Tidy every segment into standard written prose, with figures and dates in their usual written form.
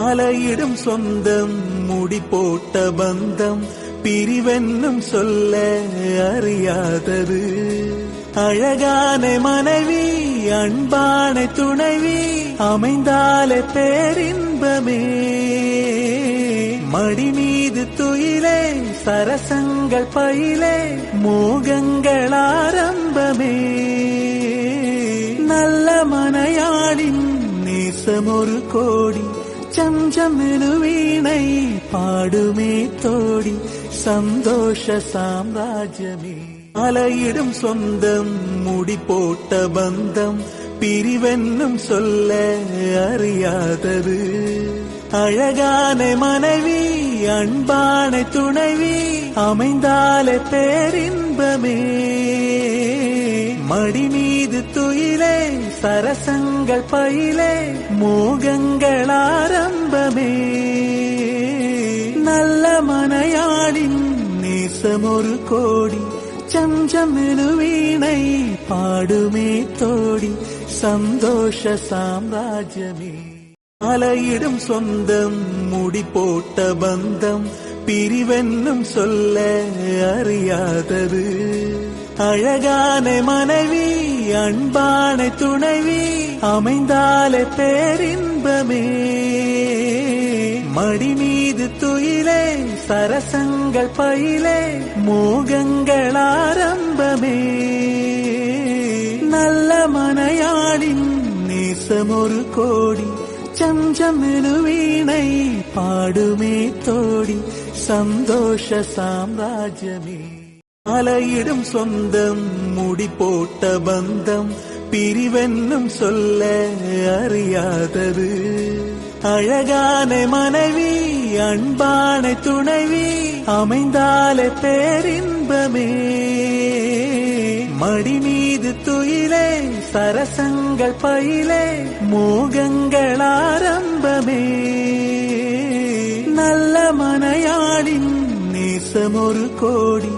அலையிடும் சொந்தம் முடி போட்ட பந்தம் பிரிவென்னும் சொல்ல அறியாதது. அழகான மனைவி அன்பான துணைவி அமைந்தாலே பேரின்பமே. மடி மீது துயிலே சரசங்கள் பயிலே மோகங்கள் ஆரம்பமே. நல்ல மனையாளின் நேசம் ஒரு கோடி சஞ்சமெனு வீணை பாடுமே தோடி சந்தோஷ சாம்ராஜ்யமே. அலையிடும் சொந்தம் முடி போட்ட பந்தம் பிரிவென்னும் சொல்ல அறியாதது. அழகான மனைவி அன்பான துணைவி அமைந்தாலே பேரின்பமே. மடி மீது துயிலே சரசங்கள் பயிலே மோகங்கள் ஆரம்பமே. நல்ல மனையாளின் நேசம் ஒரு கோடி சஞ்சமெனு வீணை பாடுமே தோடி சந்தோஷ சாம்ராஜ்யமே. அலையிடும் சொந்தம் முடி போட்ட பந்தம் பிரிவென்னும் சொல்ல அறியாதது. அழகான மனைவி அன்பான துணைவி அமைந்தாலே பேரின்பமே. மடி மீது துயிலே சரசங்கள் பயிலே மோகங்கள் ஆரம்பமே. நல்ல மனையாளின் நேசம் ஒரு கோடி சஞ்சமெனு வீணை பாடுமே தோடி சந்தோஷ சாம்ராஜ்யமே. அலையிடும் சொந்தம் முடி போட்ட பந்தம் பிரிவென்னும் சொல்ல அறியாதது. அழகான மனைவி அன்பான துணைவி அமைந்தாலே பேரின்பமே. மடி மீது துயிலே சரசங்கள் பயிலே மோகங்கள் ஆரம்பமே. நல்ல மனையாளின் நேசம் ஒரு கோடி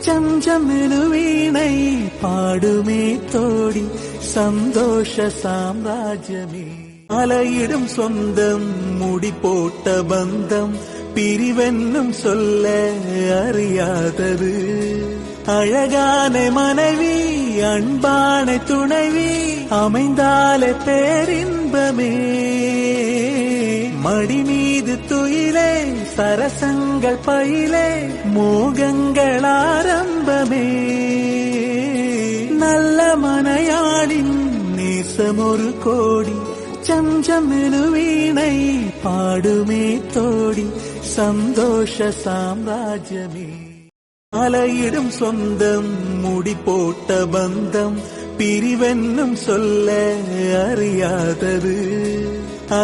சஞ்சமெனு வீணை பாடுமே தோடி சந்தோஷ சாம்ராஜ்யமே. அலையிடும் சொந்தம் முடி போட்ட பந்தம் பிரிவென்னும் சொல்ல அறியாதது. அழகான மனைவி அன்பான துணைவி அமைந்தாலே பேரின்பமே. மடி மீது துயிலே சரசங்கள் பயிலே மோகங்கள் ஆரம்பமே. நல்ல மனையாளின் நேசம் ஒரு கோடி சஞ்சமெனு வீணை பாடுமே தோடி சந்தோஷ சாம்ராஜ்யமே. அலையிடும் சொந்தம் முடி போட்ட பந்தம் பிரிவென்னும் சொல்ல அறியாதது.